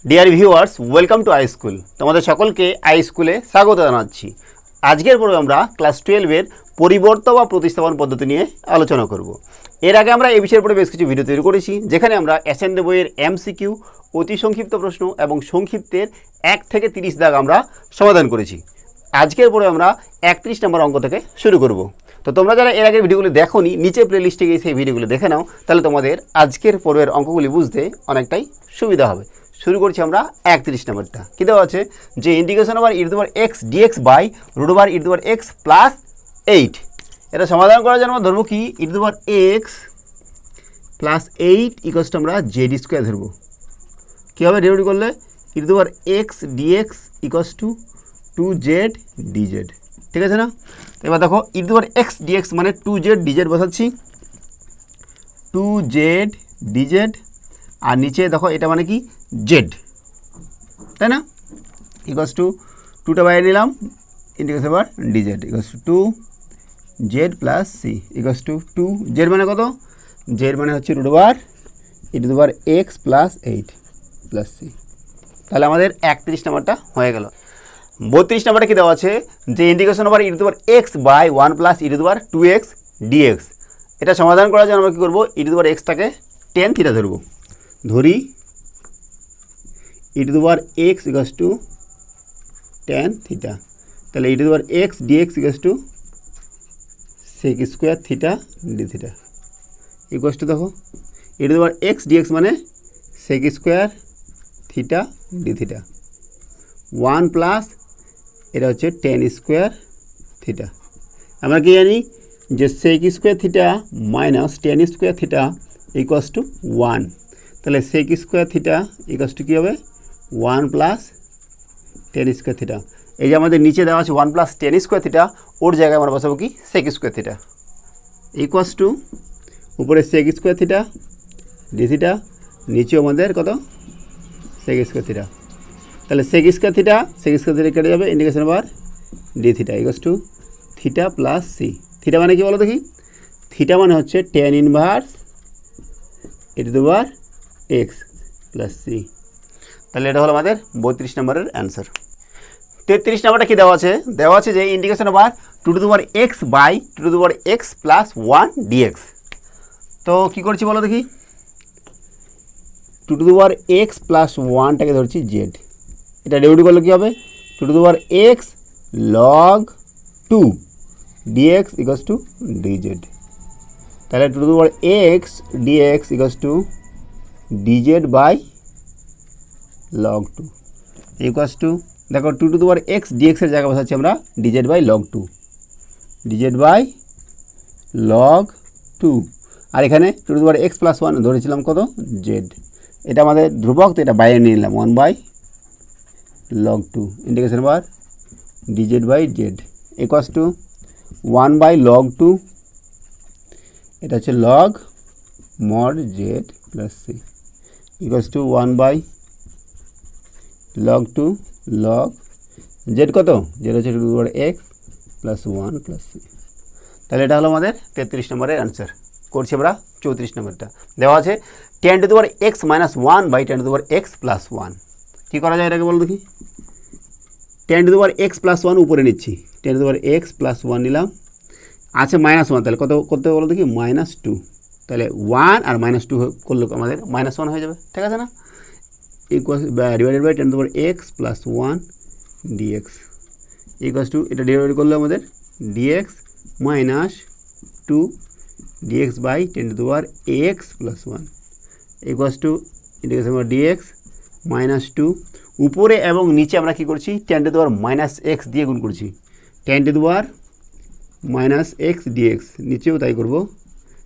Dear viewers, welcome to I school. তোমাদের সকলকে I স্কুলে স্বাগত জানাচ্ছি। আজকের পর্বে আমরা ক্লাস 12-এর পরিবর্তন বা প্রতিস্থাপন পদ্ধতি নিয়ে আলোচনা করব। এর আগে আমরা এই বিষয়ের উপরে বেশ কিছু ভিডিও তৈরি করেছি, যেখানে আমরা অ্যাসেন্ডে বইয়ের এমসিকিউ, অতি সংক্ষিপ্ত প্রশ্ন এবং সংক্ষিপ্তের 1 থেকে 30 দাগ আমরা সমাধান করেছি। আজকের পরে আমরা 31 নম্বর অঙ্ক থেকে শুরু করব। তো তোমরা যারা এর আগের ভিডিওগুলি দেখোনি, নিচে প্লেলিস্টে গিয়ে সেই ভিডিওগুলো দেখে নাও, তাহলে তোমাদের আজকের পর্বের অঙ্কগুলি বুঝতে অনেকটাই সুবিধা হবে। শুরু করছি আমরা 31 নম্বরটা। কী দেওয়া আছে যে integration over e to the power x dx by root over e to the power x plus 8। এটা সমাধান করার জন্য আমরা ধরবো কি e to the power x plus 8 equals to আমরা জেড স্কোয়ার ধরবো। কী হবে ডেরিভেটিভ করলে e to the power x dx equals to 2z dz। ঠিক আছে না? এবার দেখো e to the power x dx মানে 2z dz বসাচ্ছি, 2z dz, আর নিচে দেখো এটা মানে কি জেড, তাই না? ইকুয়ালস টু 2টা বাইরে নিলাম, integration over dz equals to 2z plus C equals to 2z মানে কত? জেড মানে হচ্ছে root over e to the power x plus 8 plus C. তাহলে আমাদের 31 নম্বরটা হয়ে গেল। 32 নম্বরটা কী দেওয়া আছে যে integration over e to the power x by 1 plus e to the power 2x dx। এটা সমাধান করার জন্য আমরা কী করবো, ই টু দি পাওয়ার এক্সটাকে tan থিটা ধরবো। ধরি e to the power x equals to tan theta. তাহলে e to the power x dx equals to sec square theta D theta equals to দেখো e to the power x dx মানে sec square theta D theta 1 plus এটা হচ্ছে tan square theta. আমরা কি জানি যে sec square theta minus tan square theta equals to 1। তাহলে sec square theta equals to কী হবে 1 প্লাস tan স্কোয়ার থিটা। এই যে আমাদের নিচে দেওয়া আছে 1 প্লাস tan স্কোয়ার থিটা, ওর জায়গায় আমরা বসাবো কি sec square theta equals to উপরে sec square theta D theta, নিচেও আমাদের কত সেক স্কোয়ার থিটা। তাহলে সেক স্কোয়ার থিটা কেটে যাবে, integration over d theta equals to theta plus c. Theta মানে কি বলো দেখি? থিটা মানে হচ্ছে tan inverse e to the power x plus C. তাহলে এটা হলো আমাদের 32 নম্বরের অ্যান্সার। 33 নম্বরটা কি দেওয়া আছে? দেওয়া আছে যে integration over two to the power x by two to the power x plus 1 dx. তো কী করছি বলো দেখি? Two to the power x plus 1টাকে ধরছি জেড। এটা ডেরিভেটিভ করলে কী হবে? Two to the power x log 2 dx equals to dz. তাহলে two to the power x dx equals to DZ by log 2 equals to দেখো two to the power x ডিএক্সের জায়গায় বসাচ্ছি আমরা dz by log 2, dz by log 2। আর এখানে two to the power x plus 1 ধরেছিলাম কত জেড। এটা আমাদের ধ্রুবক, তো এটা বাইরে নিয়ে নিলাম 1 by log 2 integration bar DZ by Z equals to 1 by log 2, এটা হচ্ছে log mod z plus C equals to 1 by log 2 log Z কত? জেড হচ্ছে two to the power x plus 1 plus C. তাহলে এটা হলো আমাদের 33 নম্বরের answer. করছি আমরা 34 নম্বরটা। দেওয়া আছে tan to the power x minus 1 by tan to the power x plus 1। কী করা যায় এটাকে বলো দেখি? tan to the power x plus 1 উপরে নিচ্ছি, tan to the power x plus 1 নিলাম, আছে মাইনাস 1, তাহলে কত করতে বলো দেখি -2। তাহলে 1 আর -2 করলে আমাদের -1 হয়ে যাবে, ঠিক আছে না? Equal divided by tan to the power x plus 1 dx equals to এটা ডিভাইড করলে আমাদের dx minus 2 dx by tan to the power x plus 1 equals to integration by dx minus 2। উপরে এবং নিচে আমরা কী করছি tan to the power minus x দিয়ে গুণ করছি, tan to the power minus x dx, নিচেও তাই করবো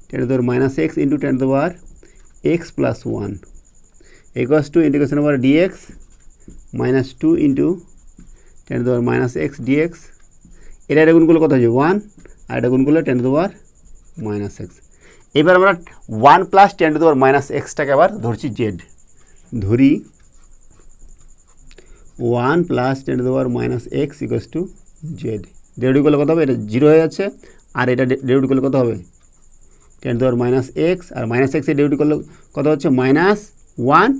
tan to the power minus X into tan to the power x plus 1 equals to integration over dx minus 2 into tan to the power minus x dx. এটা গুণ করলে কত হচ্ছে 1, আর এটা গুণ করলে tan to the power minus x. এবার আমরা 1 plus tan to the power minus এক্সটাকে আবার ধরছি জেড। ধরি 1 plus tan to the power minus x equals to z. Derivative করলে কত হবে? এটা 0 হয়ে যাচ্ছে, আর এটা ডেরিভেটিভ করলে কত হবে? tan to the power minus x, আর মাইনাস এক্সের ডেরিভেটিভ করলে কত হচ্ছে -1,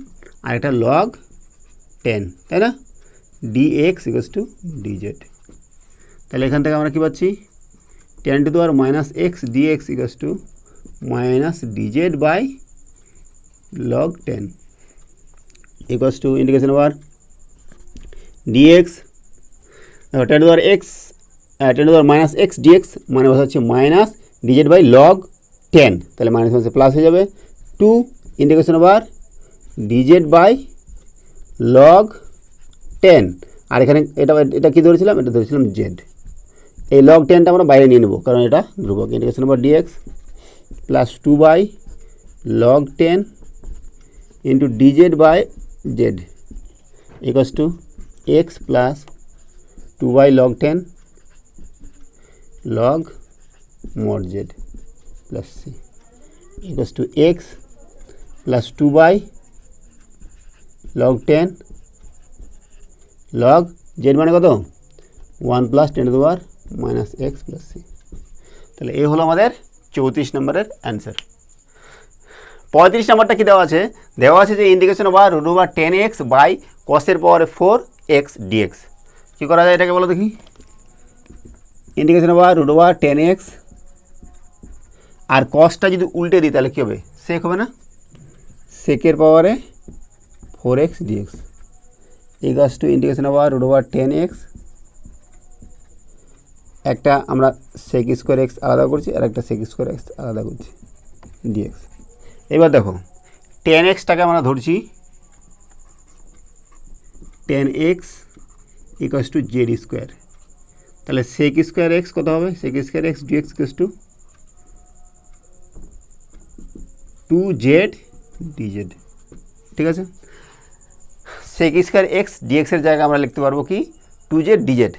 আর এটা লগ 10, তাই না? dx equals to dz। তাহলে এখান থেকে আমরা কী পাচ্ছি, 10 to the power minus x dx equals to minus dz by log 10 equals to integration over dx, 10 to the power x 10 to the power minus x dx মানে হচ্ছে minus dz by log 10, তাহলে minus মাইনাসে plus হয়ে যাবে, 2 integration over dz by log 10, আর এখানে এটা কি ধরেছিলাম, এটা ধরেছিলাম z। এই log 10টা আমরা বাইরে নিয়ে নেব কারণ এটা ধ্রুবক। Integration over dx plus 2 by log 10 into dz by z equals to x plus 2 by log 10 log mod z plus c equals to x plus 2 by log 10 log z মানে কত, 1 plus 10 to the power minus x plus C. তাহলে এই হলো আমাদের 34 নম্বরের answer. 35 নম্বরটা কী দেওয়া আছে, দেওয়া আছে যে integration over root over 10x by কসের পাওয়ারে 4x dx। কী করা যায় এটাকে বলো দেখি, integration over root over 10x আর কসটা যদি উল্টে দিই তাহলে কী হবে, সেক হবে না, সেকের পাওয়ারে 4x dx equals to integration over root over 10x, একটা আমরা সেক স্কোয়ার এক্স আলাদা করছি আর একটা সেক স্কোয়ার এক্স আলাদা করছি dx। এবার দেখো 10xটাকে আমরা ধরছি 10x equals to z square, তাহলে সেক স্কোয়ার এক্স কত হবে, sec square x dx equals to 2z dz, ঠিক আছে। সেক স্কোয়ার এক্স ডিএক্সের জায়গায় আমরা লিখতে পারবো কি 2z dz,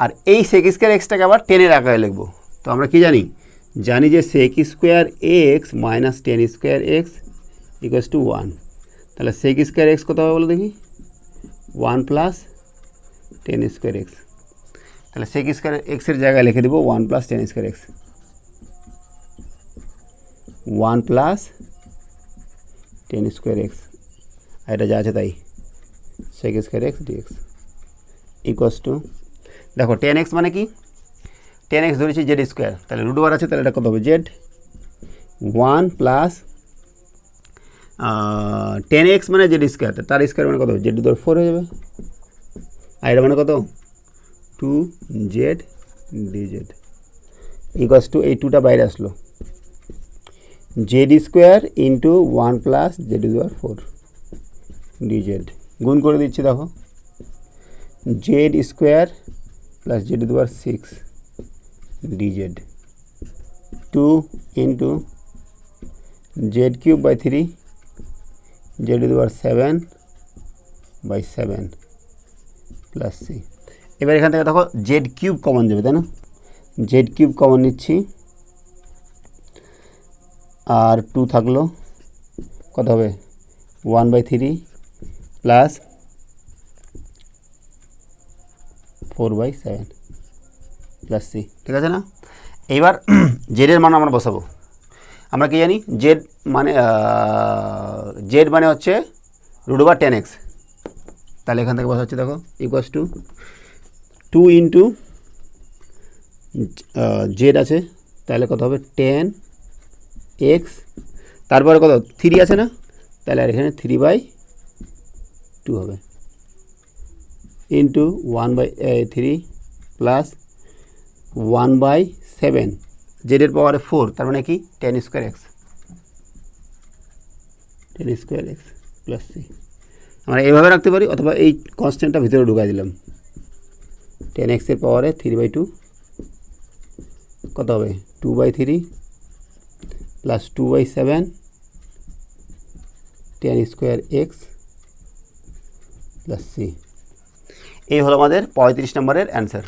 আর এই সেক স্কোয়ার এক্সটাকে আবার 10-এর আকারে লিখবো। তো আমরা কি জানি, জানি যে sec square x minus 10 square x equals to 1, তাহলে সেক স্কোয়ার এক্স কত হবে বলো দেখি, 1 প্লাস 10 স্কোয়ার এক্স, তাহলে সেক স্কোয়ার এক্সের জায়গায় লিখে দেবো 1 plus 10 square x, 1 plus 10 square x, আর এটা যা আছে তাই sec square x dx equals to, দেখো 10x মানে কি, 10x ধরেছি জেড স্কোয়ার, তাহলে রুট ওভার আছে তাহলে এটা কত হবে জেড, 1 প্লাস 10x মানে জেড স্কোয়ার, তার স্কোয়ার মানে কত জেড টু দি পাওয়ার 4 হয়ে যাবে, আর এটা মানে কত 2z dz ইকুয়ালস টু এই 2টা বাইরে আসলো, z square into 1 plus z to the power 4 dz, গুণ করে দিচ্ছি দেখো, z square plus z to the power 6 dz, 2 into Z cube by 3 z to the power 7 by 7 plus C. এবার এখান থেকে দেখো জেড কিউব কমন যাবে তাই না, জেড কিউব কমন নিচ্ছি, আর 2 থাকলো কত হবে 1/3 প্লাস 4/7 প্লাস সি, ঠিক আছে না। এইবার জেডের মান আমরা বসাবো, আমরা কি জানি জেড মানে হচ্ছে রুট ওভার 10x, তাহলে এখান থেকে বসা হচ্ছে দেখো ইকুয়ালস টু 2 ইন্টু জেড আছে তাহলে কত হবে 10x, তারপরে কত 3 আছে না, তাহলে আর এখানে 3/2 হবে ইন্টু 1/3 প্লাস 1/7 জেডের পাওয়ারে 4, তার মানে কি 10 square x, 10 square x plus c. আমরা এইভাবে রাখতে পারি অথবা এই কনস্ট্যান্টটা ভিতরে ঢুকাই দিলাম, 10x এর পাওয়ারে 3/2 কত হবে 2/3 plus 2/7 10 square x plus c. এই হলো আমাদের 35 নম্বরের অ্যান্সার।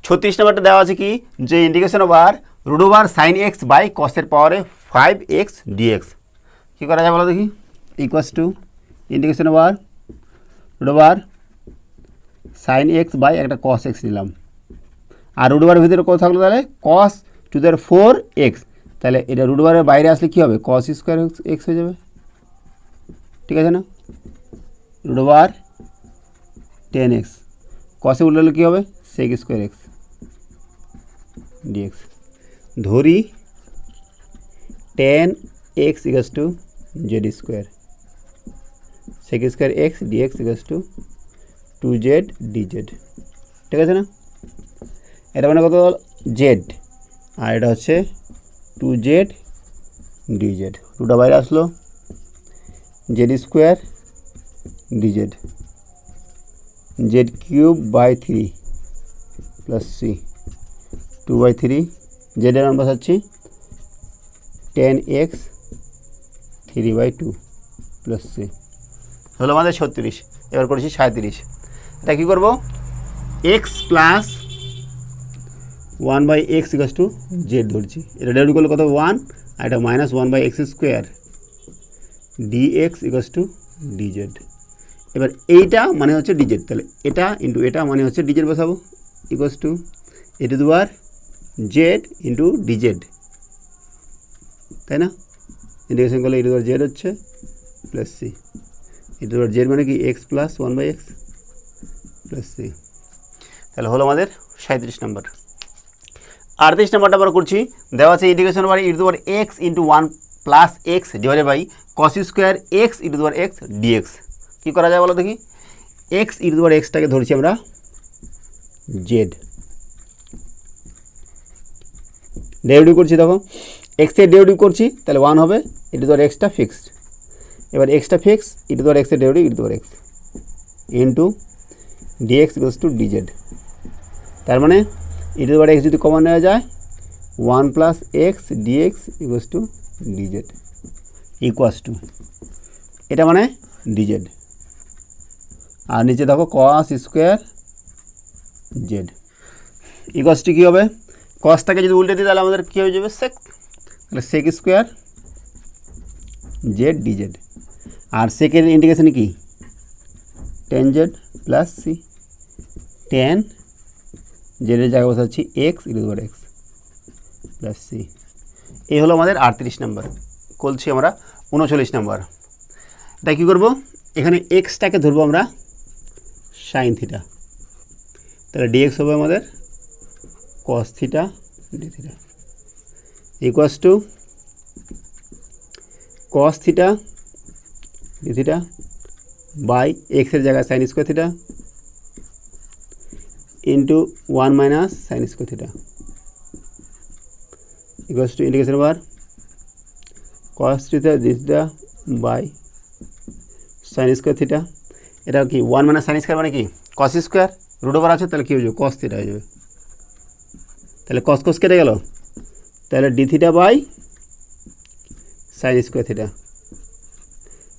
36 নম্বরটা দেওয়া আছে কি, যে integration over root over sine x by কসের পাওয়ারে 5x dx। কী করা যায় বলো দেখি, equals to integration over root over sine x by একটা কস এক্স নিলাম, আর রুট ওভারের ভিতরে কত থাকলো তাহলে কস টু দি পাওয়ার 4x, তাহলে এটা রুট ওভারের বাইরে আসলে কী হবে কস স্কোয়ার এক্স হয়ে যাবে, ঠিক আছে না। রুট ওভার 10x, কসে উল্টালে কী হবে সেক স্কোয়ার এক্স ডিএক্স। ধরি tan x equals to z square, sec square x dx equals to 2z dz, ঠিক আছে না? এটা মানে কত জেড, আর এটা হচ্ছে 2z dz, দুটো বাইরে আসলো, z square dz, z cube by 3 plus c 2/3, জেডের মান বসাচ্ছি tan x 3/2 প্লাস সি, হলো আমাদের 36। এবার করেছি 37। এটা কী করবো, x plus 1/x equals to z ধরছি, এটা ডেরিভেটিভ করলে কত 1, আর এটা minus 1/x square dx equals to dz. এবার এইটা মানে হচ্ছে ডিজেড, তাহলে এটা ইন্টু এটা মানে হচ্ছে ডিজেড বসাবো, equals to e to the power z into dz, তাই না? ইন্টিগ্রেশন করলে e to the power z হচ্ছে plus c, e to the power z মানে কি x plus 1/x plus C. তাহলে হলো আমাদের 37 নম্বর। 38 নম্বরটা আমরা করছি, দেওয়া আছে integration by e to the power x into 1 plus x divided by cos square x e to the power x dx. কী করা যায় বলো দেখি, x e to the power এক্সটাকে ধরছি আমরা জেড, ডেরিভেটিভ করছি, দেখো এক্সের ডেরিভেটিভ করছি তাহলে 1 হবে, ই টু দি পাওয়ার এক্সটা ফিক্সড, এবার এক্সটা fix, e to the power এক্সের derivative e to the power x into dx equals to DZ. তার মানে e to the power x যদি কমন নেওয়া যায় 1 plus x dx equals to dz equals to, এটা মানে ডিজেড, আর নিচে দেখো cos square z equals to কী হবে, কসটাকে যদি উল্টে দিই তাহলে আমাদের কী হয়ে যাবে সেক, তাহলে সেক স্কোয়ার জেড ডিজেড, আর সেকের ইন্টিগ্রেশনে কি tan z plus c, tan জেডের জায়গায় বসাচ্ছি x e to the power x plus c. এই হলো আমাদের 38 নম্বর। করছি আমরা 39 নম্বর। তাই কী করবো, এখানে এক্সটাকে ধরবো আমরা সাইন থিটা, তাহলে ডিএক্স হবে আমাদের cos theta D theta equals to cos theta D theta by এক্সের জায়গায় sine square theta into 1 minus sine square theta equals to integration বার cos theta D theta by sine square theta. এটা কি 1 minus sine square মানে কি cos square, root over আছে তাহলে কী হয়ে যাবে কস থিটা হয়ে যাবে, তাহলে কস কস কেটে গেল, তাহলে d theta by sine square theta,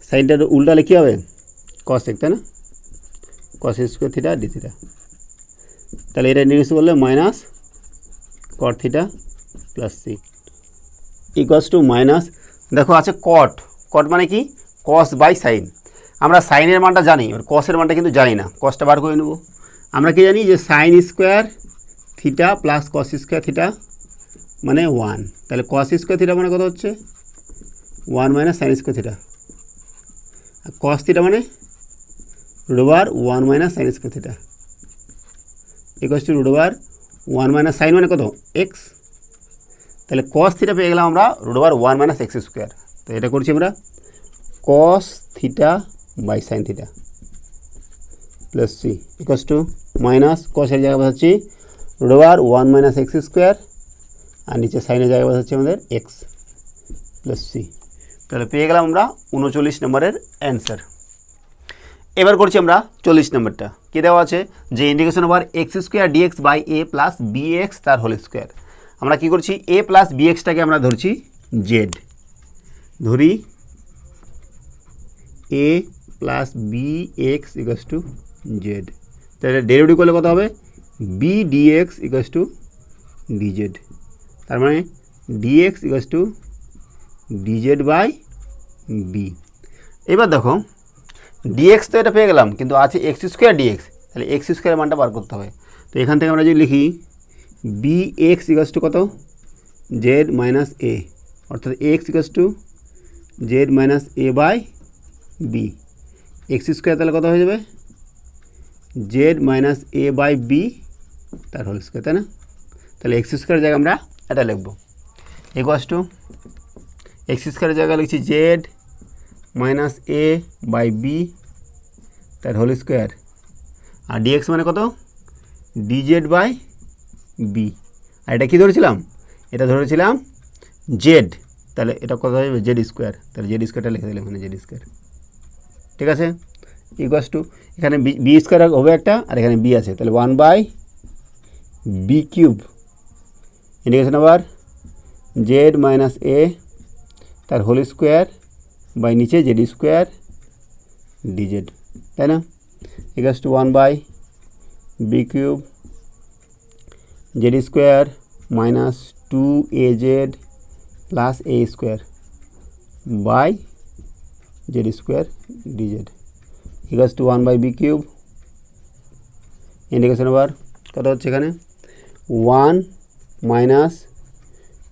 সাইনটা উল্টালে কী হবে কস এক, তাই না, cos square theta D theta, তাহলে এটা ইন্টিগ্রেশন করলে minus cot theta plus C equals to minus, দেখো আছে কট, কট মানে কি কস বাই সাইন, আমরা সাইনের মানটা জানি, এবার কসের মানটা কিন্তু জানি না, কসটা বার করে নেব। আমরা কি জানি যে sign square theta plus cos square theta মানে 1, তাহলে কস স্কোয়ার থিটা মানে কত হচ্ছে 1 মাইনাস সাইন স্কোয়ার থিটা, আর কস থিটা মানে root over 1 minus sine square theta equals to root over 1 minus sine মানে কত এক্স, তাহলে কস থিটা পেয়ে গেলাম আমরা root over 1 minus x square. তো এটা করছি আমরা cos theta by sine theta plus C equals to minus কসের জায়গায় বসাচ্ছি root over 1 minus x square, আর নিচে সাইনের জায়গায় বসাচ্ছি আমাদের এক্স প্লাস সি। তাহলে পেয়ে গেলাম আমরা 39 নম্বরের অ্যান্সার। এবার করছি আমরা 40 নম্বরটা, কী দেওয়া আছে যে integration over x square dx by A plus B x তার হোল স্কোয়ার। আমরা কী করছি এ প্লাস বি এক্সটাকে আমরা ধরছি জেড, ধরি A plus B x equals to Z, তাহলে ডেরিভেটিভ করলে কত হবে B DX equals to DZ, তার মানে DX equals to DZ by B. এবার দেখো ডিএক্স তো এটা পেয়ে গেলাম, কিন্তু আছে এক্স স্কোয়ার ডিএক্স, তাহলে এক্স স্কোয়ারের মানটা বার করতে হবে। তো এখান থেকে আমরা যদি লিখি বি এক্স ইকুয়ালস টু কত জেড মাইনাস এ, অর্থাৎ x equals to z minus a by b, x square তাহলে কত হয়ে যাবে z minus a by b তার হোল স্কোয়ার, তাই না? তাহলে এক্স স্কোয়ারের জায়গায় আমরা এটা লিখব ইকুয়ালস টু এক্স স্কোয়ারের জায়গায় লিখছি z minus a by b তার হোল স্কোয়ার, আর ডিএক্স মানে কত ডিজেড বাই বি। আর এটা কী ধরেছিলাম, এটা ধরেছিলাম জেড, তাহলে এটা কত হয়ে যাবে জেড স্কোয়ার, তাহলে জেড স্কোয়ারটা লিখে দিলাম এখানে জেড স্কোয়ার, ঠিক আছে? ইকুয়ালস টু এখানে বি স্কোয়ার হবে একটা, আর এখানে বি আছে, তাহলে 1/b³ ইন্টিগ্রেশন আবার জেড মাইনাস এ তার হোল স্কোয়ার বাই নিচে জেড স্কোয়ার ডিজেড, তাই না? Equals to 1/b³ Z square minus 2az plus A square by Z square DZ equals to 1/b³ integration আবার কত হচ্ছে এখানে 1 minus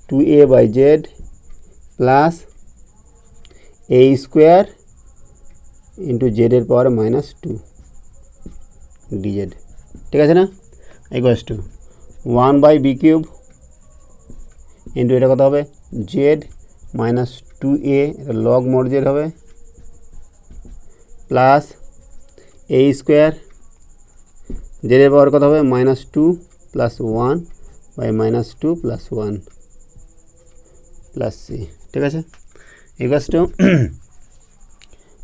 2a by Z plus A square into জেডের power minus 2 DZ, ঠিক আছে না? ইকুয়ালস টু 1/b³ ইন্টু এটা কত হবে জেড মাইনাস 2a, এটা লগ মোড জেড হবে, প্লাস এ স্কোয়ার জেডের পাওয়ার কত হবে minus 2 plus 1 by minus 2 plus 1 plus C, ঠিক আছে? Equals to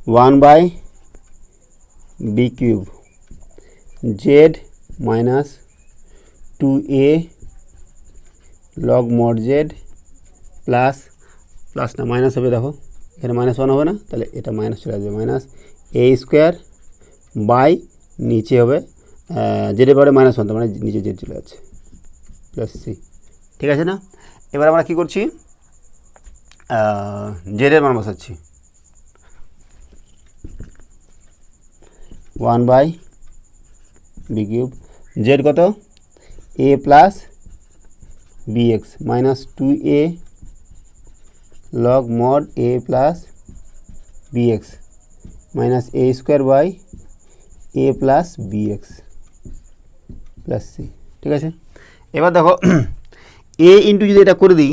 1/b³ z minus 2a log mod z plus plus না মাইনাস হবে, দেখো এখানে মাইনাস 1 হবে না, তাহলে এটা মাইনাস চলে আসবে, মাইনাস এ স্কোয়ার বাই নিচে হবে জেডের পরে মাইনাস 1, মানে নিচে জেড চলে যাচ্ছে প্লাস সি, ঠিক আছে না? এবার আমরা কী করছি জেডের মান বসাচ্ছি 1/b³ জেড কত A plus bx minus 2a log mod A plus bx minus A square by A plus bx plus C, ঠিক আছে? এবার দেখো এ ইন্টু যদি এটা করে দিই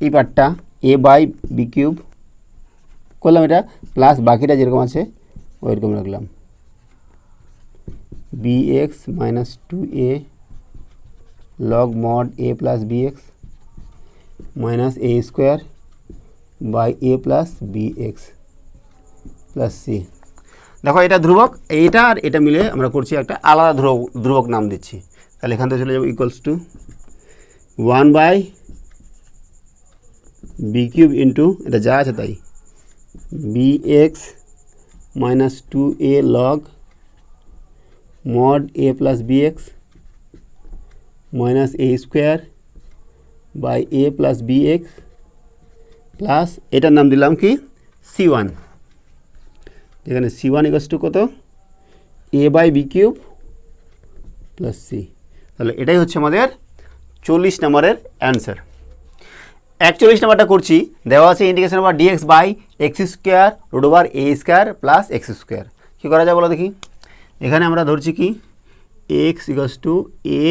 এই পার্টটা a/b³ করলাম, এটা প্লাস বাকিটা যেরকম আছে ওইরকম রাখলাম bx minus 2a log mod A plus bx minus A square by A plus bx plus C. দেখো এটা ধ্রুবক, এইটা আর এটা মিলে আমরা করছি একটা আলাদা ধ্রুবক নাম দিচ্ছি, তাহলে এখান থেকে চলে যাবো ইকুয়ালস টু 1/b³ ইন্টু এটা যা আছে তাই bx minus 2a log mod A plus bx minus A square by A plus bx plus এটার নাম দিলাম কি c1, যেখানে c1 ইকুয়ালস টু কত a/b³ প্লাস সি। তাহলে এটাই হচ্ছে আমাদের 40 নম্বরের অ্যান্সার। 41 নম্বরটা করছি, দেওয়া আছে integration over dx by X square root over A square plus x square. কী করা যায় বলো দেখি? এখানে আমরা ধরছি কি X equals to A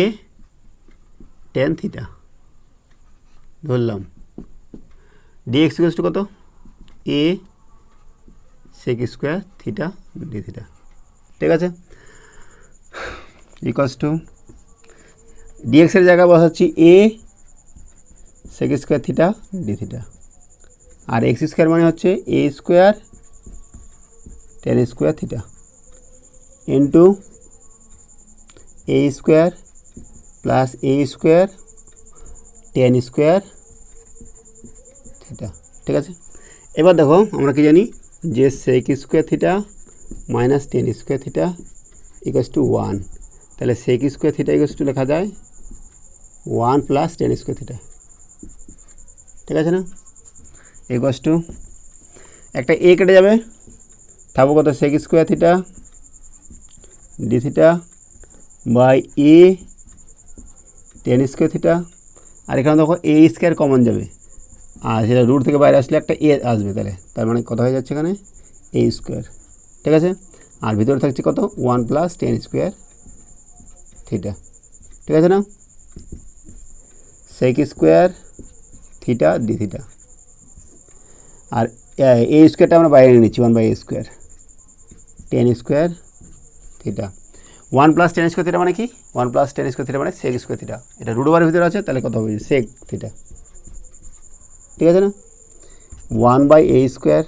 tan theta ধরলাম, ডিএক্স ইকুয়ালস টু কত A sec square theta D theta, ঠিক আছে? ইকুয়ালস টু ডিএক্সের জায়গায় বসাচ্ছি A sec square theta D theta, আর এক্স স্কোয়ার মানে হচ্ছে A square tan square theta into A square plus A square tan square theta, ঠিক আছে? এবার দেখো আমরা কি জানি যে sec square theta minus tan square theta equals to 1, তাহলে sec square theta equals to লেখা যায় 1 প্লাস টেন স্কোয়ার থিটা, ঠিক আছে না? ইকুয়ালস টু একটা এ কেটে যাবে, থাকবো কত sec square theta D theta by A tan square theta, আর এখানে দেখো এ স্কোয়ার কমন যাবে, আর সেটা রুট থেকে বাইরে আসলে একটা এ আসবে, তাহলে তার মানে কত হয়ে যাচ্ছে এখানে এ স্কোয়ার, ঠিক আছে? আর ভিতরে থাকছে কত 1 প্লাস টেন স্কোয়ার থিটা, ঠিক আছে না, sec square theta D theta. আর এ স্কোয়ারটা আমরা বাইরে নিচ্ছি 1/a square tan square theta. 1 plus tan square theta মানে কি, 1 প্লাস টেন স্কোয়ার থিটা মানে সেক স্কোয়ার থিটা, এটা রুট ওভারের ভিতরে আছে, তাহলে কত হবে সেক থিটা, ঠিক আছে না। 1/a স্কোয়ার,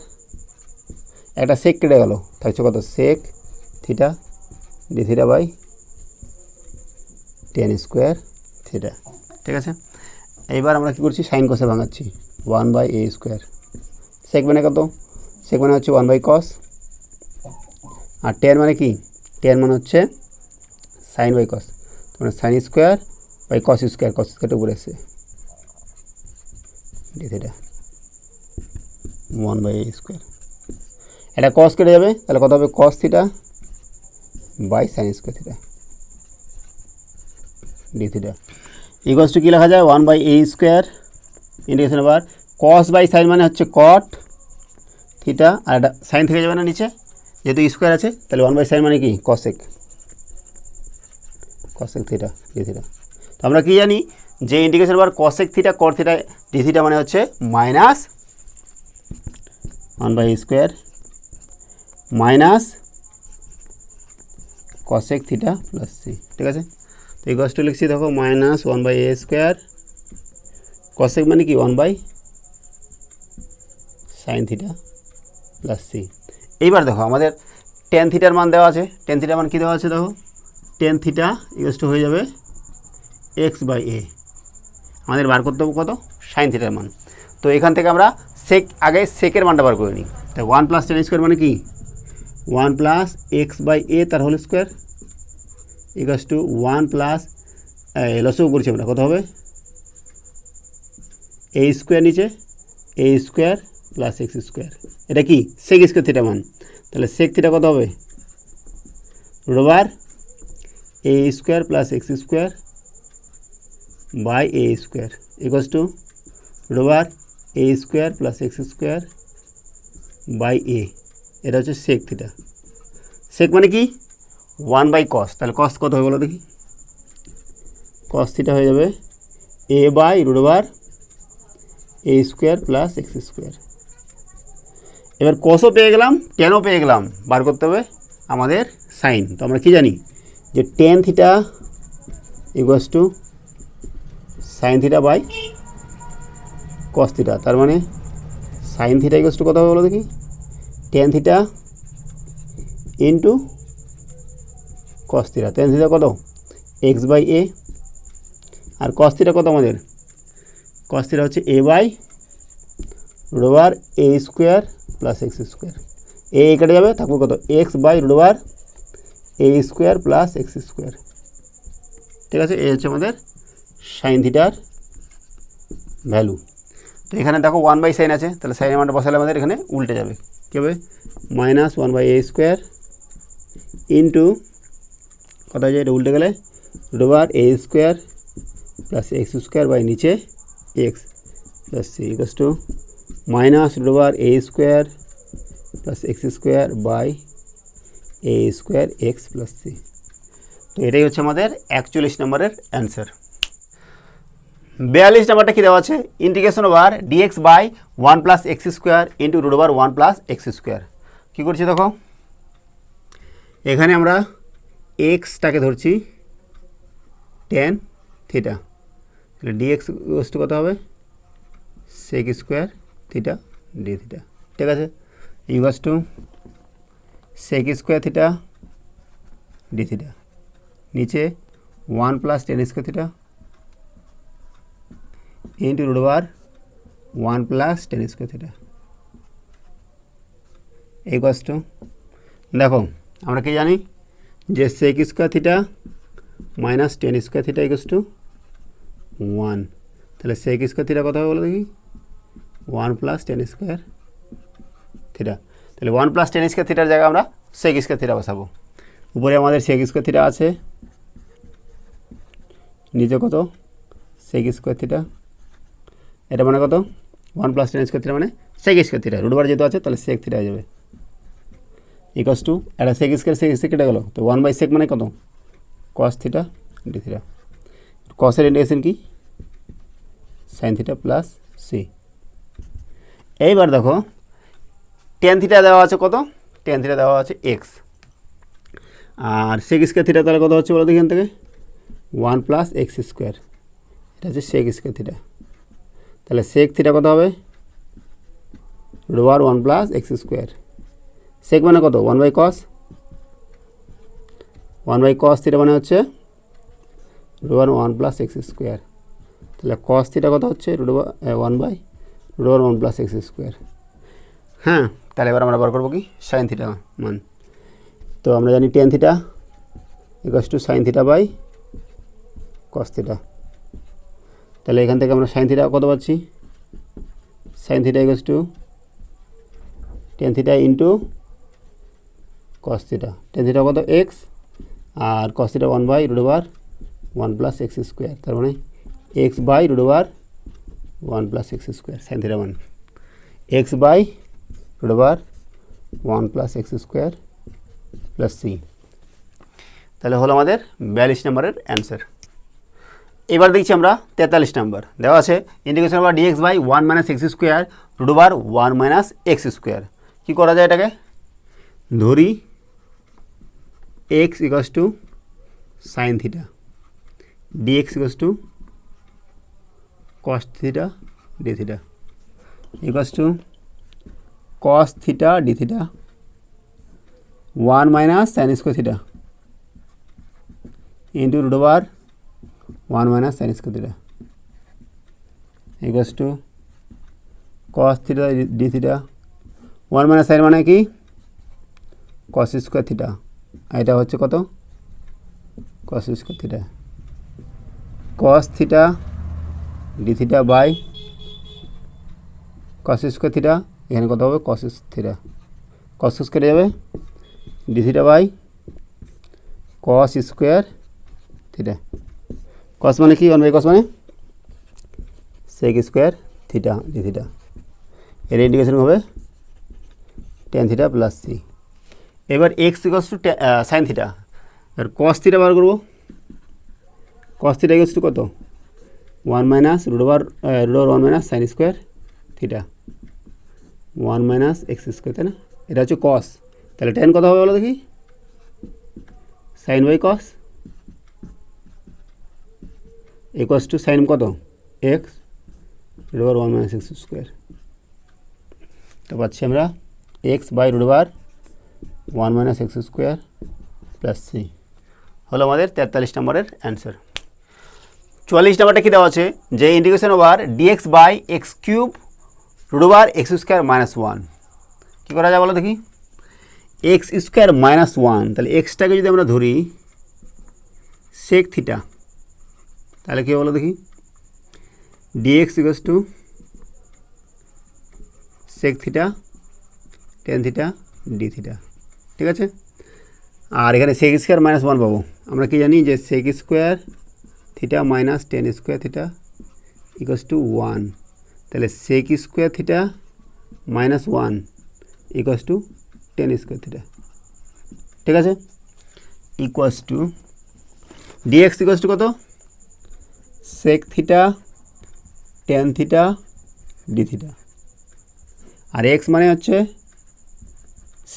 একটা সেক কেটে গেল, থাকছে কত sec theta D theta by tan square theta, ঠিক আছে। এইবার আমরা কী করছি, সাইন কসে ভাঙাচ্ছি 1/a স্কোয়ার, সেক মানে কত, সেক মানে হচ্ছে 1/cos, আর টেন মানে কি, টেন মানে হচ্ছে সাইন বাই কস, মানে sine square by cos square, cos স্কোয়ারটা উপরে এসে ডি থিটা 1/a স্কোয়ার। এটা কস কেটে যাবে, তাহলে কত হবে cos theta by sine square theta D theta equals to কী লেখা যায় 1/a স্কোয়ার ইন্টিগ্রেশন আবার কস বাই সাইন মানে হচ্ছে কট থিটা, আর এটা সাইন থেকে যাবে না নিচে, যেহেতু স্কোয়ার আছে, তাহলে 1/sin মানে কি কসেক থিটা ডি থিটা। তো আমরা কি জানি যে ইন্টিগ্রেশন আবার cosec theta cot theta D theta মানে হচ্ছে minus 1/a square minus cosec theta plus C, ঠিক আছে। তো এই কষ্ট লিখছি দেখো মাইনাস 1/a স্কোয়ার, কসেক মানে কি 1/sin থিটা প্লাস সি। এইবার দেখো আমাদের টেন থিটার মান দেওয়া আছে, টেন থিটার মান কী দেওয়া আছে দেখো, টেন থিটা ইকুয়ালস টু হয়ে যাবে x/a, আমাদের বার করতে হবে কত সাইন থিটার মান। তো এখান থেকে আমরা সেক আগে সেকের মানটা বার করে নিই, তাই 1 প্লাস টেন স্কোয়ার মানে কি 1 প্লাস x/a তার whole square equals to 1 plus লসও করছি আমরা, কত হবে a স্কোয়ার নিচে a square plus x square, এটা কি সেক স্কোয়ার থিটা মান, তাহলে সেক থিটা কত হবে root over a square plus x square by a square equals to root over a square plus x square by a, এটা হচ্ছে sec theta. Sec মানে কি 1/cos, তাহলে কস কত হবে বলো দেখি, কস থিটা হয়ে যাবে a by root over a square plus x square. এবার কসও পেয়ে গেলাম টেনও পেয়ে গেলাম, বার করতে হবে আমাদের সাইন। তো আমরা কি জানি যে tan theta equals to sine theta by cos theta, তার মানে সাইন থিটা ইকুয়ালস টু কত হবে বলো দেখি, tan theta into cos theta, tan theta কত x/a, আর কস থিটা কত আমাদের, কস থিটা হচ্ছে a by root over a square plus x square, A কেটে যাবে, থাকবে কত X by root over a square plus x square, ঠিক আছে। এই হচ্ছে আমাদের সাইন থিটার ভ্যালু। তো এখানে দেখো 1/sin আছে, তাহলে সাইনের মানটা বসালে আমাদের এখানে উল্টে যাবে, কী হবে মাইনাস 1/a স্কোয়ার ইন্টু কত হয়ে যায়, এটা উল্টে গেলে root over a square plus x square by নিচে X plus C equals to minus root over a square plus x square by a square x plus C. তো এটাই হচ্ছে আমাদের 41 নম্বরের অ্যান্সার। 42 নাম্বারটা কী দেওয়া আছে, integration over dx by 1 plus x square into root over 1 plus x square. কী করছি দেখো, এখানে আমরা এক্সটাকে ধরছি টেন থিটা, তাহলে ডিএক্স ইকুয়ালস টু কত হবে sec square theta D theta, ঠিক আছে, equals to sec square theta D theta, নিচে 1 plus tan square theta into root over 1 plus tan square theta equals to, দেখো আমরা কি জানি যে sec square theta minus tan square theta equals to 1, তাহলে sec square theta কত হবে বলো দেখি 1 প্লাস টেন স্কোয়ার থিটা, তাহলে 1 প্লাস টেন স্কোয়ার থিটার জায়গায় আমরা সেক স্কোয়ার থিটা বসাবো। উপরে আমাদের সেক স্কোয়ার থিটা আছে, নিচে কত সেক স্কোয়ার থিটা, এটা মানে কত 1 প্লাস টেন স্কোয়ার থিটা মানে sec square theta, root over যেহেতু আছে তাহলে সেক থিটা হয়ে যাবে, ইকুয়ালস টু একটা সেক স্কোয়ার কেটে গেল, তো 1/sec মানে কত, cos থিটা ডি থিটা। কসের ইন্টিগ্রেশন কি, সাইন থিটা প্লাস সি। এইবার দেখো টেন থিটা দেওয়া আছে কত, টেন থিটা দেওয়া আছে এক্স, আর সেক স্কোয়ার থিটা তাহলে কত হচ্ছে বলো দেখি এখান থেকে 1 প্লাস এক্স স্কোয়ার, এটা হচ্ছে সেক স্কোয়ার থিটা। তাহলে সেক থিটা কত হবে, রুট 1 প্লাস এক্স স্কোয়ার। সেক মানে কত, 1/cos, 1/cos থিটা মানে হচ্ছে রুট 1 প্লাস এক্স স্কোয়ার। তাহলে cos থিটা কত হচ্ছে রুট 1 প্লাস এক্স স্কোয়ার। হ্যাঁ, তাহলে এবার আমরা বার করবো কি সাইন থিটা মান। তো আমরা জানি tan theta equals to sine theta by cos theta. তাহলে এখান থেকে আমরা সাইন থিটা কত পাচ্ছি, sine theta equals to tan theta into cos theta. Tan theta কত এক্স, আর cos theta 1/√1 plus x square, তার মানে x/√1 plus x square sine theta মান, x/√1 plus x square plus C. তাহলে হলো আমাদের 42 নম্বরের অ্যান্সার। এবার দেখছি আমরা 43 নম্বর দেওয়া আছে integration over dx by 1 minus x square √1 minus x square. কী করা যায় এটাকে, ধরি X equals to sine theta, DX equals to cos theta D theta equals to cos theta D theta 1 minus sine square theta into √1 minus sine square theta equals to cos theta D theta. 1 minus sine মানে কি, cos square theta, এটা হচ্ছে কত, cos square theta, cos theta D theta by cos square theta, এখানে কত হবে cos theta, cos square যাবে D theta by cos square theta. Cos মানে কি, 1/cos মানে sec square theta D theta, এর ইন্টিগ্রেশন হবে টেন থিটা প্লাস সি। এবার X equals to sine theta, এবার কস থিটা বার করবো। কস থিটা ইকুয়ালস টু কত, 1 minus √1 minus sine square theta 1 minus x square, তাই না, এটা হচ্ছে কস। তাহলে টেন কত হবে বলো দেখি, sine by cos equals to sine কত এক্স √1 মাইনাস এক্স স্কোয়ার। তো পাচ্ছি আমরা x/√1 minus x square plus c, হলো আমাদের 43 নম্বরের অ্যান্সার। 44 নম্বরটা কী দেওয়া আছে, যে integration over dx by x cube √x square minus 1। কী করা যায় বলো দেখি, এক্স স্কোয়ার মাইনাস 1, তাহলে এক্সটাকে যদি আমরা ধরি সেক থিটা, তাহলে কী বলো দেখি, dx equals to sec theta tan theta D theta, ঠিক আছে। আর এখানে সেক স্কোয়ার মাইনাস 1 পাবো, আমরা কি জানি যে sec square theta minus tan square theta equals to 1, তাহলে sec square theta minus 1 equals to tan square theta, ঠিক আছে, equals to DX equals to কত, sec theta tan theta D theta, আর এক্স মানে হচ্ছে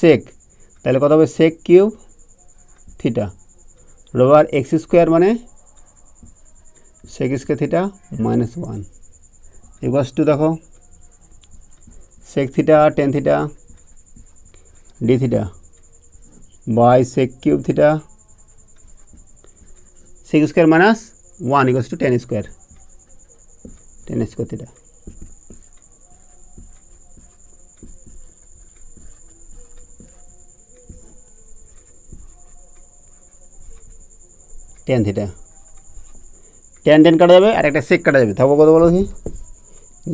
সেক, তাহলে কত হবে sec cube theta rover X square মানে sec square theta minus 1 equals to দেখো sec theta tan theta D theta by sec cube theta sec square minus 1 equals to tan square theta. Tan theta tan কাটা যাবে, আর একটা সেক কাটা যাবে, থাকবো কত বলো কি,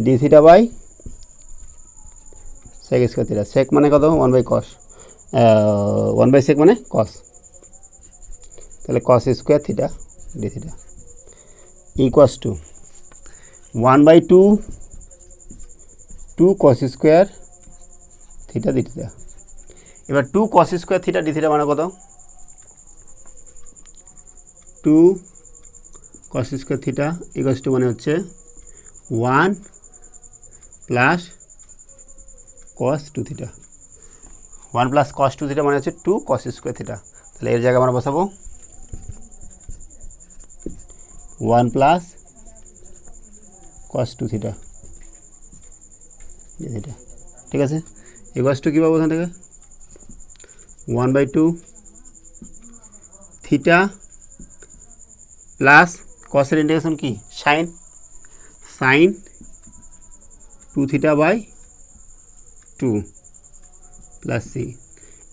D theta by sec square theta, sec মানে কত 1/cos, 1/sec মানে কস, তাহলে cos square theta D theta equals to 1/2 cos square theta D theta. এবার 2 cos square theta D theta মানে কত? 2 cos square theta equals to মানে হচ্ছে 1 plus cos 2 theta. 1 plus cos 2 theta মানে হচ্ছে 2 cos square theta. তাহলে এর জায়গায় আমরা বসাবো 1 প্লাস cos 2 থিটা থিটা, ঠিক আছে। ইকুয়ালস টু কী পাবো ওখান থেকে? 1/2 থিটা প্লাস কসের ইন্টিগ্রেশন কি? Sine 2 theta by 2 plus C.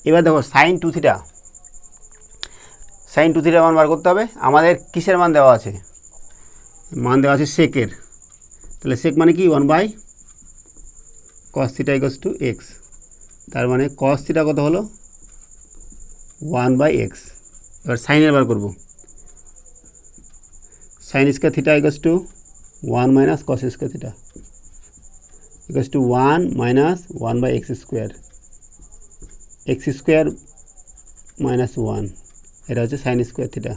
এবার দেখো সাইন 2 থিটা মান বার করতে হবে। আমাদের কিসের মান দেওয়া আছে? মান দেওয়া আছে সেকের। তাহলে সেক মানে কি? 1/cos theta equals to x. তার মানে cos থিটা কত হলো? 1/x। এবার সাইনের বার করব। Sign square theta equals to 1 minus cos square theta equals to 1 minus 1/x square, x square minus 1। এটা হচ্ছে sign square theta.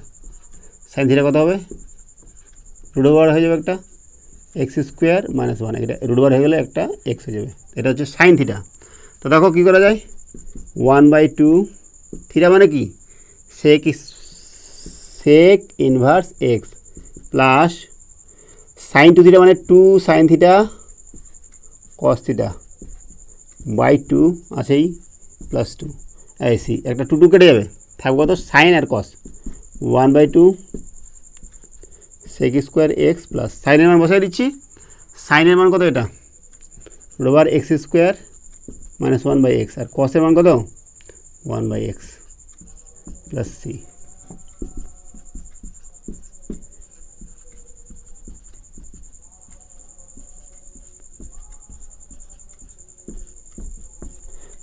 Sign theta কত হবে? রুট ওভার হয়ে যাবে একটা এক্স স্কোয়ার মাইনাস 1, এটা রুট ওভার হয়ে গেলে একটা এক্স হয়ে যাবে। এটা হচ্ছে সাইন থিটা। তো দেখো কী করা যায়? 1/2 থিটা মানে কি? Sec inverse x plus sine 2 theta মানে 2 sine theta cos theta by 2 আছেই প্লাস 2 সি। একটা 2 কেটে যাবে, থাকবে কত? সাইন আর cos। 1/2 sec square x plus সাইনের মান বসাই দিচ্ছি। সাইনের মান কত? এটা root over x square minus 1/x, আর cosের মান কত? 1/x plus C.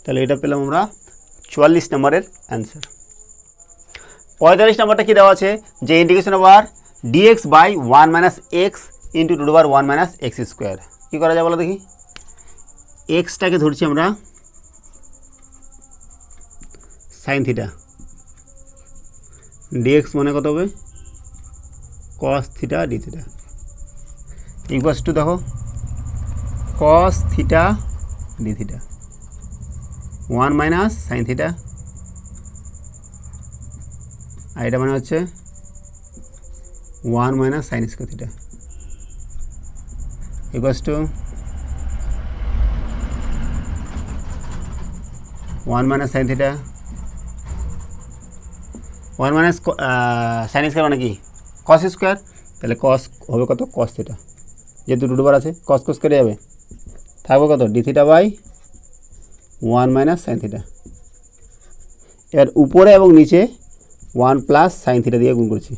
তাহলে এটা পেলাম আমরা 44 নম্বরের অ্যান্সার। 45 নম্বরটা কী দেওয়া আছে? যে integration over dx by 1 minus X into root over 1 minus x square. কী করা যায় বলো দেখি? এক্সটাকে ধরছি আমরা সাইন থিটা, ডিএক্স মানে কত হবে? cos theta D theta equals to দেখো cos theta D theta 1 minus sine theta, আর এটা মানে হচ্ছে 1 minus sine square theta equals to 1 minus sine theta 1 minus sine square মানে কি? cos square. তাহলে cos হবে কত? cos থিটা, যেহেতু রুট ওভার আছে cos কেটে যাবে, থাকবে কত? D theta by 1 minus sine theta. এবার উপরে এবং নিচে 1 প্লাস সাইন থিটা দিয়ে গুণ করছি।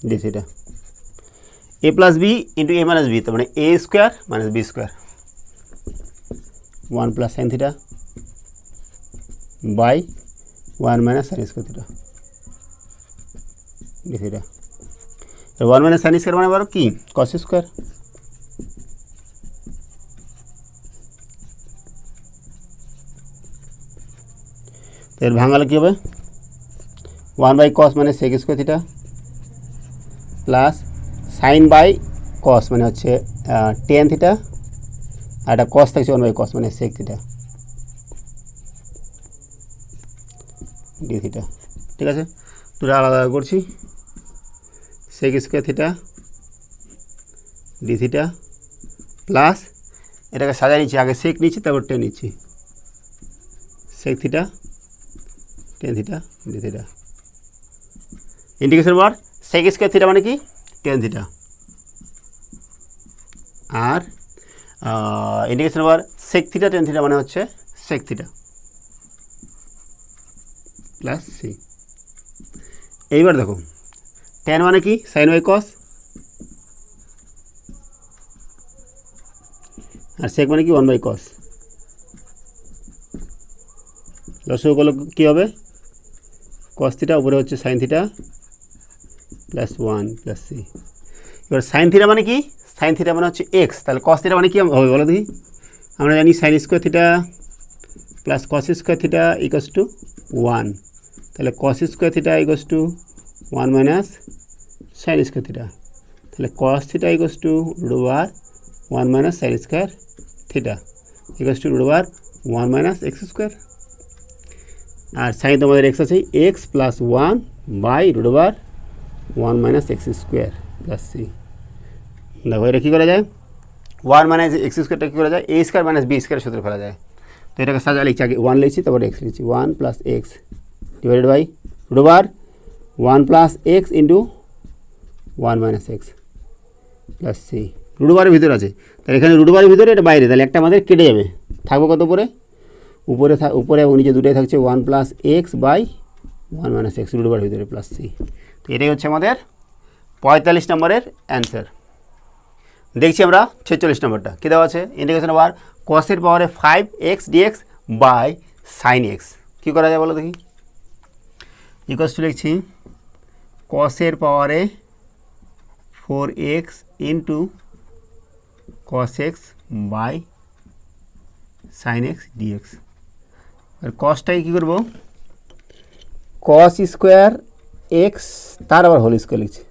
D theta A plus B into A minus B, তার মানে A square minus B square 1 plus sine theta by 1 minus sine square theta D theta. 1 minus sine square মানে আবার কি? cos square. তো এর ভাঙালে কী হবে? 1/cos মানে sec square theta plus sine by cos মানে হচ্ছে tan থিটা, আর এটা cos থাকছে 1/cos মানে sec থিটা ডি থিটা। ঠিক আছে, দুটো আলাদা করছি। sec square theta D theta plus এটাকে সাজায় নিচ্ছি, আগে sec নিচ্ছি তারপর tan নিচ্ছি, sec theta tan theta D theta. Integration বার sec স্কোয়ার থিটা মানে কি? tan থিটা, আর ইন্টিগ্রেশন বার sec থিটা tan থিটা মানে হচ্ছে sec থিটা প্লাস সি। এইবার দেখো tan মানে কি? সাইন বাই cos, আর sec মানে কি? 1/cos। লসাগু করলে কী হবে? cos থিটা উপরে হচ্ছে sine theta plus 1 plus C. এবার সাইন থিটা মানে কি? সাইন থিটা মানে হচ্ছে এক্স, তাহলে কস থিটা মানে কি হবে বলো দেখি? আমরা জানি sine square theta plus cos square theta equals to 1, তাহলে cos square theta equals to 1 minus sine square theta, তাহলে cos theta equals to root over 1 minus sine square theta equals to root over 1 minus x square. আর sine তোমাদের X আছে X plus 1 by root over 1 minus x square plus C. দেখো এটা কী করা যায়? 1 minus x স্কোয়ারটা কী করা যায়? এ স্কোয়ার মাইনাস বি স্কোয়ার সূত্রে ফেলা যায়। তো এটাকে সাজা লিখছি, আগে 1 লিখছি তারপরে এক্স লিখছি, 1 plus x divided by root over 1 plus x into 1 minus x plus c. Root ওভারের ভিতরে আছে, তাহলে এখানে রুট ওভারের ভিতরে এটা বাইরে, তাহলে একটা আমাদের কেটে যাবে, থাকবে কত উপরে? উপরে এবং নিচে দুটোই থাকছে 1 plus x by 1 minus x root ওভারের ভিতরে প্লাস সি। তো এটাই হচ্ছে আমাদের 45 নম্বরের অ্যান্সার। দেখছি আমরা 46 নম্বরটা কী দেওয়া আছে? ইন্টিগ্রেশন ওভার কসের পাওয়ারে 5x dx by sine X. কী করা যায় বলো দেখি? ইকুয়ালস টু লিখছি কসের পাওয়ারে 4x into cos X by sine X DX. আর কসটাই কী করবো? কস স্কোয়ার এক্স তার আবার হোল স্কোয়ার লিখছি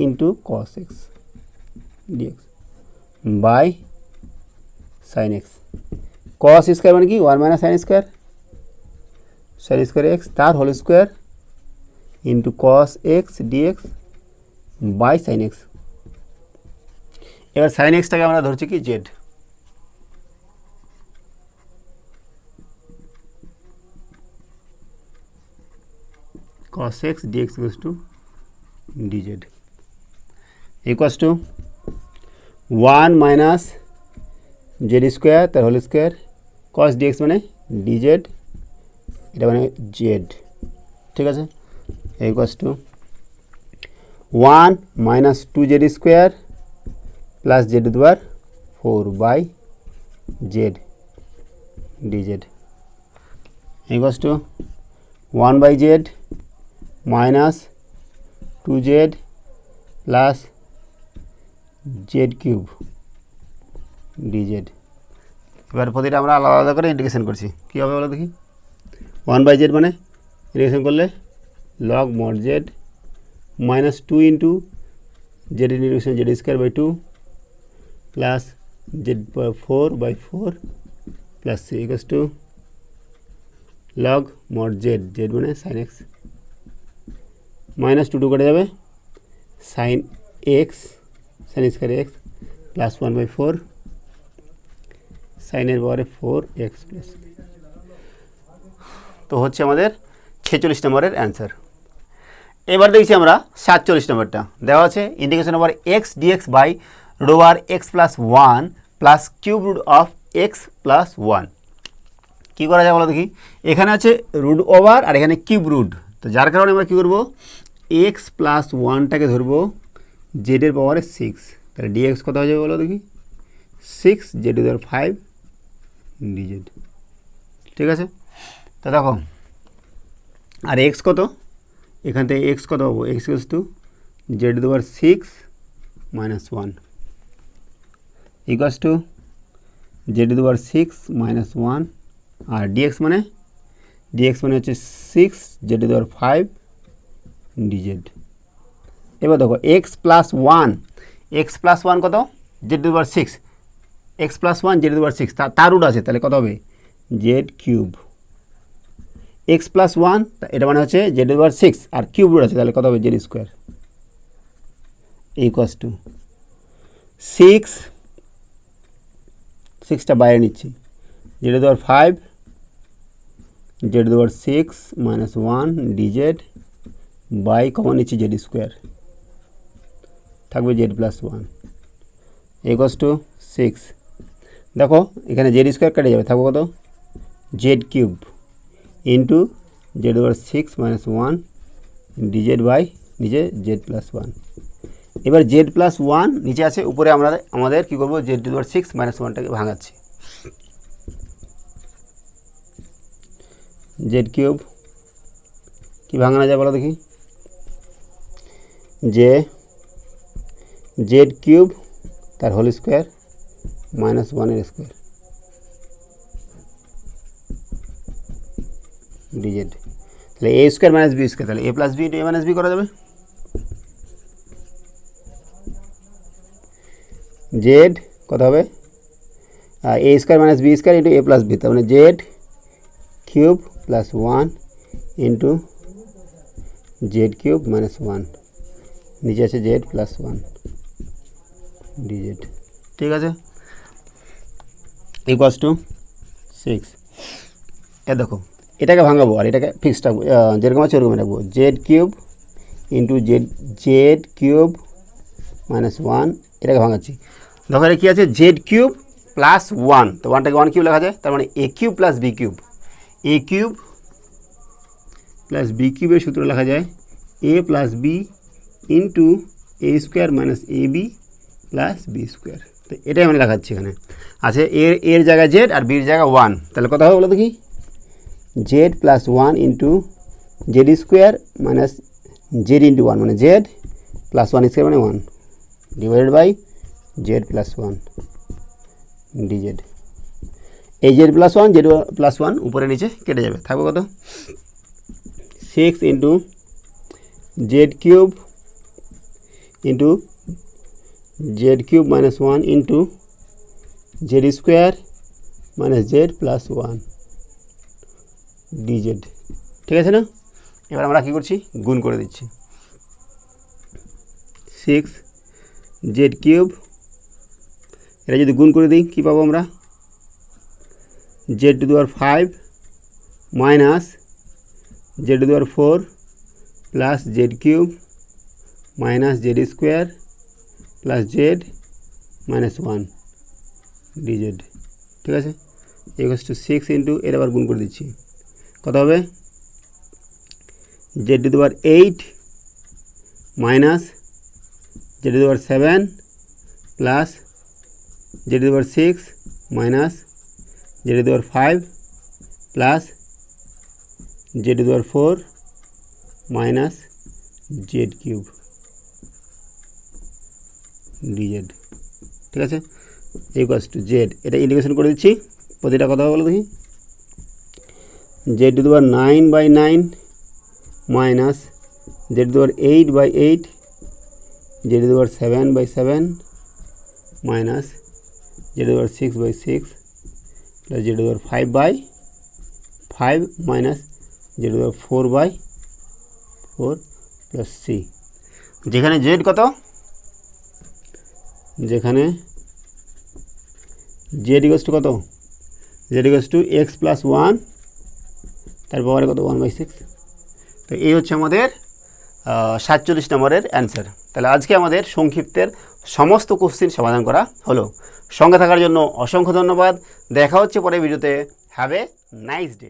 into cos X dx by sine X. Cos square মানে কি? 1 মাইনাস সাইন স্কোয়ার এক্স তার whole square into cos X dx by sine X. এবার সাইন এক্সটাকে আমরা ধরছি কি Z. cos x dx equals to dz equals to 1 minus z square তার whole square cos dx মানে dz, এটা মানে z, ঠিক আছে? equals to 1 minus 2z square plus z to the power 4 by z dz equals to 1 by z minus 2z plus z cube dz। এবার প্রতিটা আমরা আলাদা আলাদা করে ইন্টিগ্রেশন করছি, কী হবে বলো দেখি? 1 by z মানে ইন্টিগ্রেশন করলে log mod z minus 2 into z integration z square by 2 plus z power 4 by 4 plus c equals to log mod z, z মানে sin x মাইনাস 2 কেটে যাবে, sine x sine square x plus 1 by 4 সাইনের পাওয়ারে 4x plus. তো হচ্ছে আমাদের 46 নম্বরের answer. এবার দেখছি আমরা 47 নম্বরটা দেওয়া আছে integration over x dx by root over x plus 1 plus cube root of x plus 1। কী করা যায় বলো দেখি? এখানে আছে রুট ওভার আর এখানে কিউব রুট, তো যার কারণে আমরা কী করবো? এক্স প্লাস 1টাকে ধরবো জেডের পাওয়ারে 6, তাহলে ডিএক্স কত হয়ে যাবে বলো দেখি? 6 Z to the power 5 DZ, ঠিক আছে? তো দেখো আর এক্স কত? এখান থেকে এক্স কত পাবো? X equals to Z to the power 6 minus 1 equals to Z to the power 6 minus 1, আর ডিএক্স মানে হচ্ছে 6 Z to the power 5 DZ. এবার দেখো এক্স প্লাস 1 কত? Z to the power 6, X plus 1 Z to the power 6 তার root আছে, তাহলে কত হবে? Z cube. এক্স প্লাস 1 এটা মানে হচ্ছে জেড টু দি পাওয়ার 6 আর কিউব রুট আছে, তাহলে কত হবে? জেড স্কোয়ার ইকুয়ালস টু 6টা বাইরে নিচ্ছি, z to the power 5 z to the power 6 minus 1 dz by common নিচ্ছি জেড স্কোয়ার, থাকবে জেড প্লাস 1 ইকুয়ালস টু 6। দেখো এখানে জেড স্কোয়ার কেটে যাবে, থাকবে কত? Z cube into z over 6 minus 1 dz by নিচে জেড প্লাস 1। এবার জেড প্লাস 1 নিচে আছে, উপরে আমরা আমাদের কী করবো? Z to the power 6 minus 1টাকে ভাঙাচ্ছি, জেড কিউব কী ভাঙানো যায় বলো দেখি? যে জেড কিউব তার হোল স্কোয়ার মাইনাস 1 এর স্কোয়ার ডিজেড। তাহলে A square minus B square, তাহলে A plus B into A minus B করা যাবে। জেড কত হবে A square minus B square into A plus B, তার মানে Z cube plus 1 into Z cube minus 1, নিচে আছে জেড প্লাস 1 ডিজেড। ঠিক আছে, ইকুয়ালস টু 6। এ দেখো এটাকে ভাঙাবো আর এটাকে ফিক্সড রাখবো, যেরকম আছে ওরকম রাখবো। Z cube into Z cube minus 1, এটাকে ভাঙাচ্ছি। দেখো এটা কী আছে, জেড কিউব প্লাস 1, তো 1টাকে 1 কিউব লেখা যায়, তার মানে এ কিউব প্লাস বি কিউব, এ কিউব প্লাস বি কিউবের সূত্র লেখা যায় এ plus B into A square minus A B plus B square. তো এটাই আমি লেখাচ্ছি এখানে আছে, এর জায়গায় জেড আর বির জায়গায় 1, তাহলে কত হবে বলো দেখি, z plus 1 into z square minus z into 1, মানে জেড প্লাস 1 স্কোয়ার মানে 1 divided by Z plus 1 dz. এই জেড প্লাস 1 জেড প্লাস 1 উপরে নিচে কেটে যাবে, থাকবে কত 6 into Z cube into Z cube minus 1 into z square minus z plus 1 dz. ঠিক আছে না, এবার আমরা কী করছি, গুণ করে দিচ্ছি। 6 জেড কিউব, এটা যদি গুণ করে দিই কী পাবো আমরা, Z to the power 5 minus z to the power 4 plus Z cube minus Z square plus Z minus 1 dz. ঠিক আছে, ইকুয়ালস টু 6 ইন্টু এর আবার গুণ করে দিচ্ছি, কত হবে Z to the power 8 minus z to the power 7 plus z to the power 6 minus z to the power 5 plus z to the power 4 minus Z cube DZ. ঠিক আছে, equals to Z, এটা integration করে দিচ্ছি, প্রতিটা কথা বলো দেখি, Z to the power 9/9 minus z to the power 8/8 Z to the power 7/7 minus z to the power 6/6 plus z to the power 5/5 minus z to the power 4/4 plus c. যেখানে z কত, যেখানে z equals to কত, z equals to x plus 1 তার পাওয়ারে কত 1/6। তো এই হচ্ছে আমাদের 47 নম্বরের অ্যান্সার। তাহলে আজকে আমাদের সংক্ষিপ্তের সমস্ত কোশ্চেন সমাধান করা হলো। সঙ্গে থাকার জন্য অসংখ্য ধন্যবাদ, দেখা হচ্ছে পরের ভিডিওতে। Have a nice day.